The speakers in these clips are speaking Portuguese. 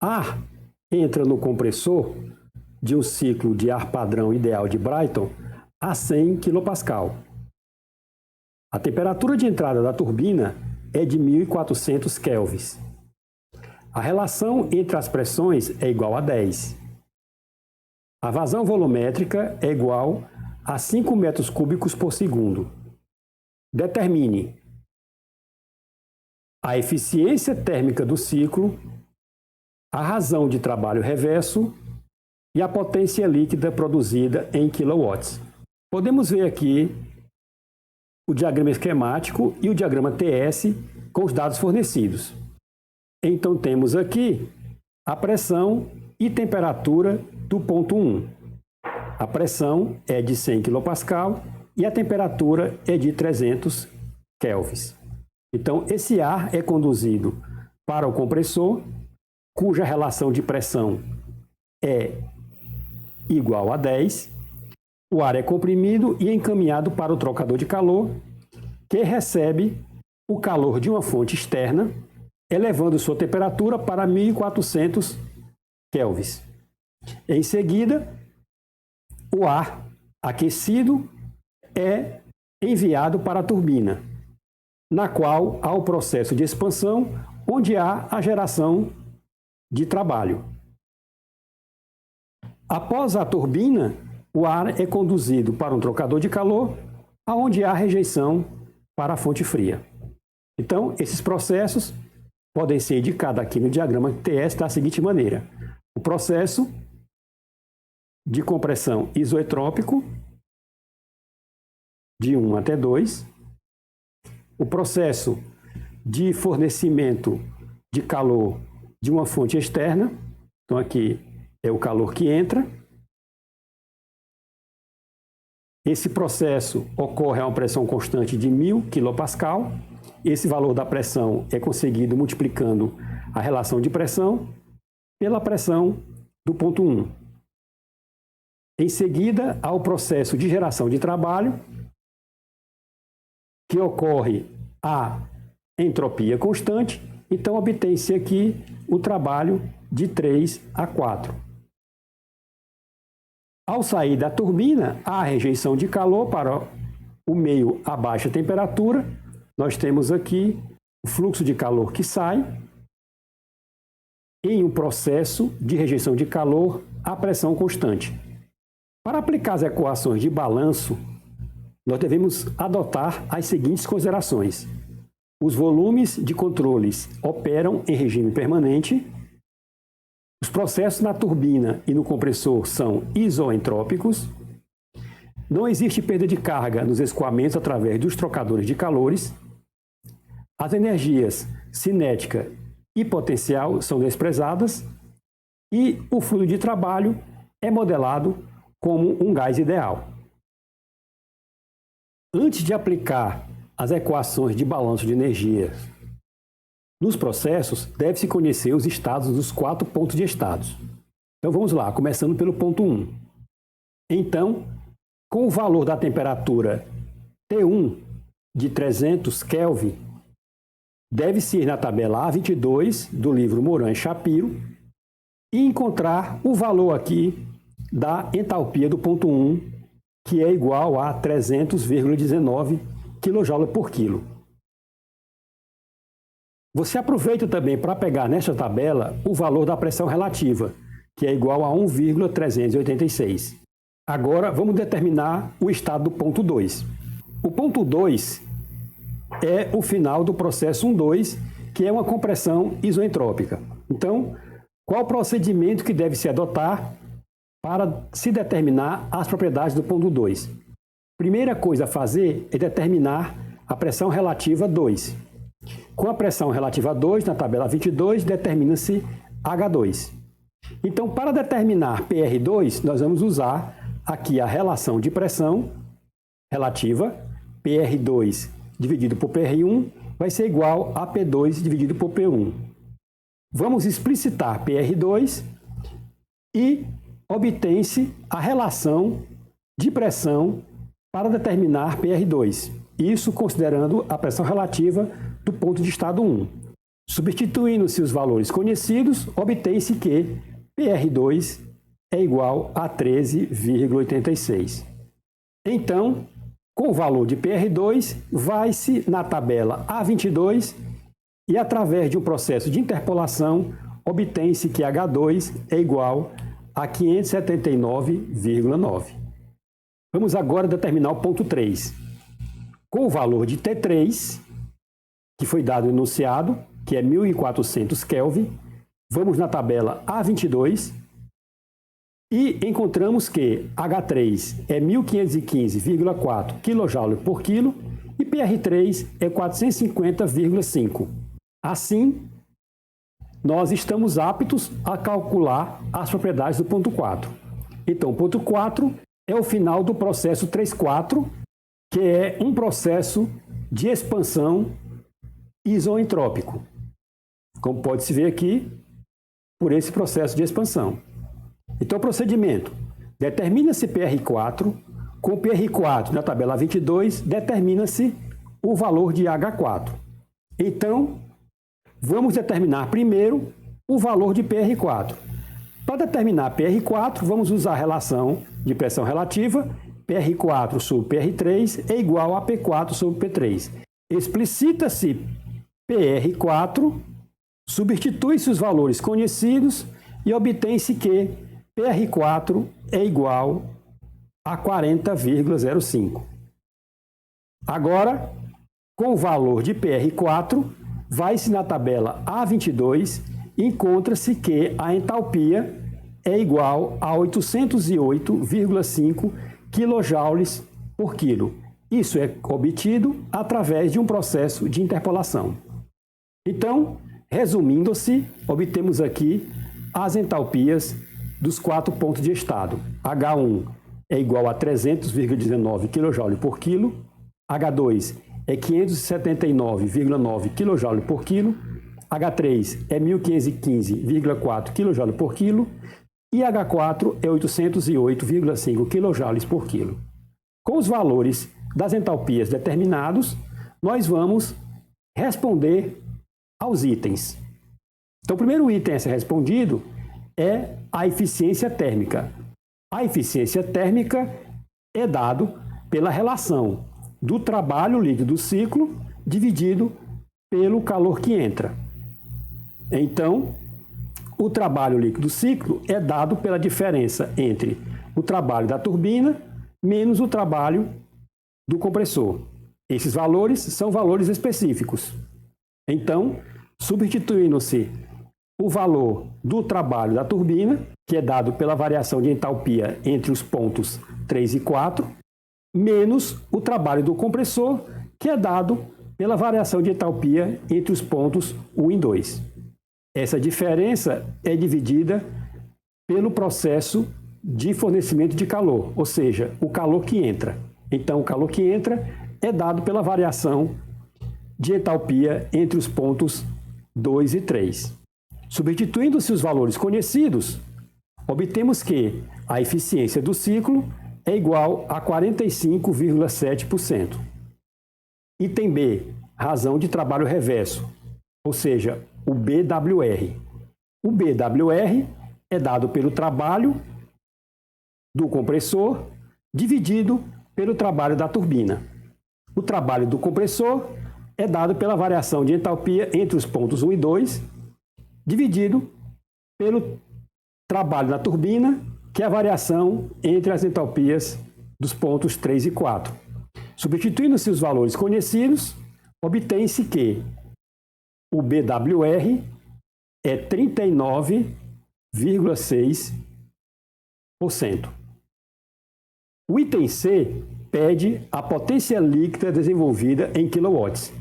ar entra no compressor de um ciclo de ar padrão ideal de Brayton a 100 kPa. A temperatura de entrada da turbina é de 1.400 kelvins. A relação entre as pressões é igual a 10. A vazão volumétrica é igual a 5 metros cúbicos por segundo. Determine a eficiência térmica do ciclo, a razão de trabalho reverso e a potência líquida produzida em kilowatts. Podemos ver aqui o diagrama esquemático e o diagrama TS com os dados fornecidos. Então temos aqui a pressão e temperatura do ponto 1. A pressão é de 100 kPa e a temperatura é de 300 kelvins. Então esse ar é conduzido para o compressor, cuja relação de pressão é igual a 10. O ar é comprimido e encaminhado para o trocador de calor, que recebe o calor de uma fonte externa, elevando sua temperatura para 1.400 kelvins. Em seguida, o ar aquecido é enviado para a turbina, na qual há o processo de expansão, onde há a geração de trabalho. Após a turbina, o ar é conduzido para um trocador de calor, onde há rejeição para a fonte fria. Então, esses processos podem ser indicados aqui no diagrama TS da seguinte maneira: o processo de compressão isoentrópico, de 1 até 2, o processo de fornecimento de calor de uma fonte externa, então aqui é o calor que entra. Esse processo ocorre a uma pressão constante de 1.000 kPa. Esse valor da pressão é conseguido multiplicando a relação de pressão pela pressão do ponto 1. Em seguida, há o processo de geração de trabalho, que ocorre a entropia constante. Então, obtém-se aqui o trabalho de 3 a 4. Ao sair da turbina, há a rejeição de calor para o meio a baixa temperatura. Nós temos aqui o fluxo de calor que sai em um processo de rejeição de calor a pressão constante. Para aplicar as equações de balanço, nós devemos adotar as seguintes considerações. Os volumes de controles operam em regime permanente. Os processos na turbina e no compressor são isoentrópicos. Não existe perda de carga nos escoamentos através dos trocadores de calores. As energias cinética e potencial são desprezadas. E o fluido de trabalho é modelado como um gás ideal. Antes de aplicar as equações de balanço de energia nos processos, deve-se conhecer os estados dos 4 pontos de estados. Então vamos lá, começando pelo ponto 1. Então, com o valor da temperatura T1 de 300 Kelvin, deve-se ir na tabela A22 do livro Moran e Shapiro e encontrar o valor aqui da entalpia do ponto 1, que é igual a 300,19 kJ por quilo. Você aproveita também para pegar nesta tabela o valor da pressão relativa, que é igual a 1,386. Agora vamos determinar o estado do ponto 2. O ponto 2 é o final do processo 1,2, que é uma compressão isoentrópica. Então, qual o procedimento que deve se adotar para se determinar as propriedades do ponto 2? Primeira coisa a fazer é determinar a pressão relativa 2. Com a pressão relativa 2, na tabela 22, determina-se H2. Então, para determinar PR2, nós vamos usar aqui a relação de pressão relativa, PR2 dividido por PR1, vai ser igual a P2 dividido por P1. Vamos explicitar PR2 e obtém-se a relação de pressão para determinar PR2. Isso considerando a pressão relativa do ponto de estado 1. Substituindo-se os valores conhecidos, obtém-se que PR2 é igual a 13,86. Então, com o valor de PR2, vai-se na tabela A22 e, através de um processo de interpolação, obtém-se que H2 é igual a 579,9. Vamos agora determinar o ponto 3. Com o valor de T3, que foi dado no enunciado, que é 1400 Kelvin, vamos na tabela A22 e encontramos que H3 é 1515,4 kJ por quilo e PR3 é 450,5. Assim, nós estamos aptos a calcular as propriedades do ponto 4. Então, o ponto 4 é o final do processo 3,4, que é um processo de expansão isoentrópico, como pode-se ver aqui, por esse processo de expansão. Então, o procedimento: determina-se PR4, com o PR4 na tabela 22, determina-se o valor de H4. Então, vamos determinar primeiro o valor de PR4. Para determinar PR4, vamos usar a relação de pressão relativa, PR4 sobre PR3 é igual a P4 sobre P3. Explicita-se PR4, substitui-se os valores conhecidos e obtém-se que PR4 é igual a 40,05. Agora, com o valor de PR4, vai-se na tabela A22 e encontra-se que a entalpia é igual a 808,5 kJ por quilo. Isso é obtido através de um processo de interpolação. Então, resumindo-se, obtemos aqui as entalpias dos 4 pontos de estado. H1 é igual a 300,19 kJ por quilo, H2 é 579,9 kJ por quilo, H3 é 1515,4 kJ por quilo e H4 é 808,5 kJ por quilo. Com os valores das entalpias determinados, nós vamos responder aos itens. Então, o primeiro item a ser respondido é a eficiência térmica. A eficiência térmica é dado pela relação do trabalho líquido do ciclo dividido pelo calor que entra. Então, o trabalho líquido do ciclo é dado pela diferença entre o trabalho da turbina menos o trabalho do compressor. Esses valores são valores específicos. Então, substituindo-se o valor do trabalho da turbina, que é dado pela variação de entalpia entre os pontos 3 e 4, menos o trabalho do compressor, que é dado pela variação de entalpia entre os pontos 1 e 2. Essa diferença é dividida pelo processo de fornecimento de calor, ou seja, o calor que entra. Então, o calor que entra é dado pela variação de entalpia entre os pontos 2 e 3. Substituindo-se os valores conhecidos, obtemos que a eficiência do ciclo é igual a 45,7%. Item B, razão de trabalho reverso, ou seja, o BWR. O BWR é dado pelo trabalho do compressor dividido pelo trabalho da turbina. O trabalho do compressor é dado pela variação de entalpia entre os pontos 1 e 2, dividido pelo trabalho da turbina, que é a variação entre as entalpias dos pontos 3 e 4. Substituindo-se os valores conhecidos, obtém-se que o BWR é 39,6%. O item C pede a potência líquida desenvolvida em quilowatts.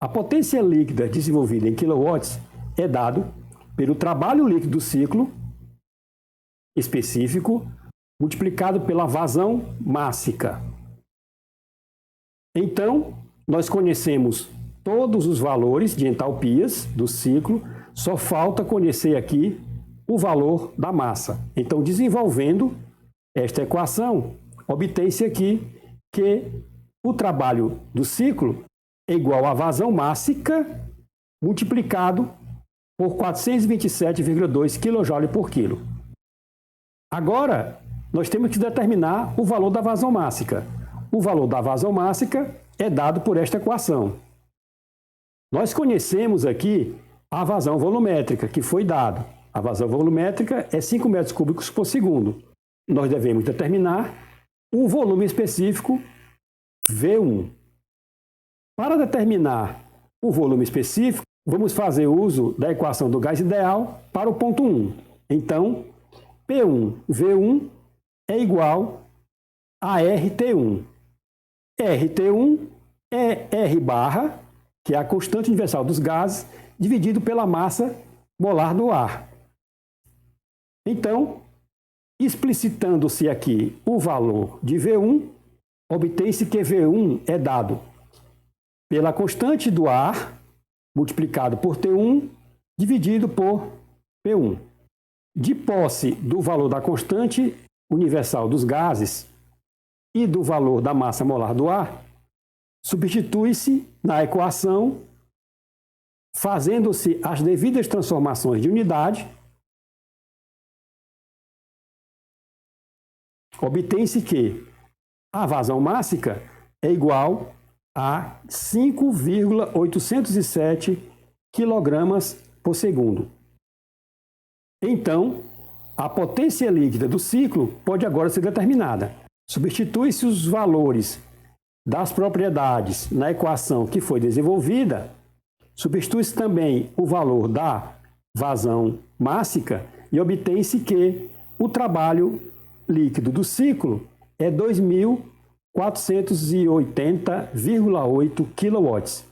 A potência líquida desenvolvida em quilowatts é dado pelo trabalho líquido do ciclo específico multiplicado pela vazão mássica. Então, nós conhecemos todos os valores de entalpias do ciclo, só falta conhecer aqui o valor da massa. Então, desenvolvendo esta equação, obtém-se aqui que o trabalho do ciclo é igual à vazão mássica multiplicado por 427,2 kJ por quilo. Agora, nós temos que determinar o valor da vazão mássica. O valor da vazão mássica é dado por esta equação. Nós conhecemos aqui a vazão volumétrica, que foi dada. A vazão volumétrica é 5 metros cúbicos por segundo. Nós devemos determinar o volume específico V1. Para determinar o volume específico, vamos fazer uso da equação do gás ideal para o ponto 1. Então, P1V1 é igual a RT1. RT1 é R barra, que é a constante universal dos gases, dividido pela massa molar do ar. Então, explicitando-se aqui o valor de V1, obtém-se que V1 é dado pela constante do ar, multiplicado por T1, dividido por P1. De posse do valor da constante universal dos gases e do valor da massa molar do ar, substitui-se na equação, fazendo-se as devidas transformações de unidade, obtém-se que a vazão mássica é igual a 5,807 kg por segundo. Então, a potência líquida do ciclo pode agora ser determinada. Substitui-se os valores das propriedades na equação que foi desenvolvida, substitui-se também o valor da vazão mássica e obtém-se que o trabalho líquido do ciclo é 2.480,8 kW.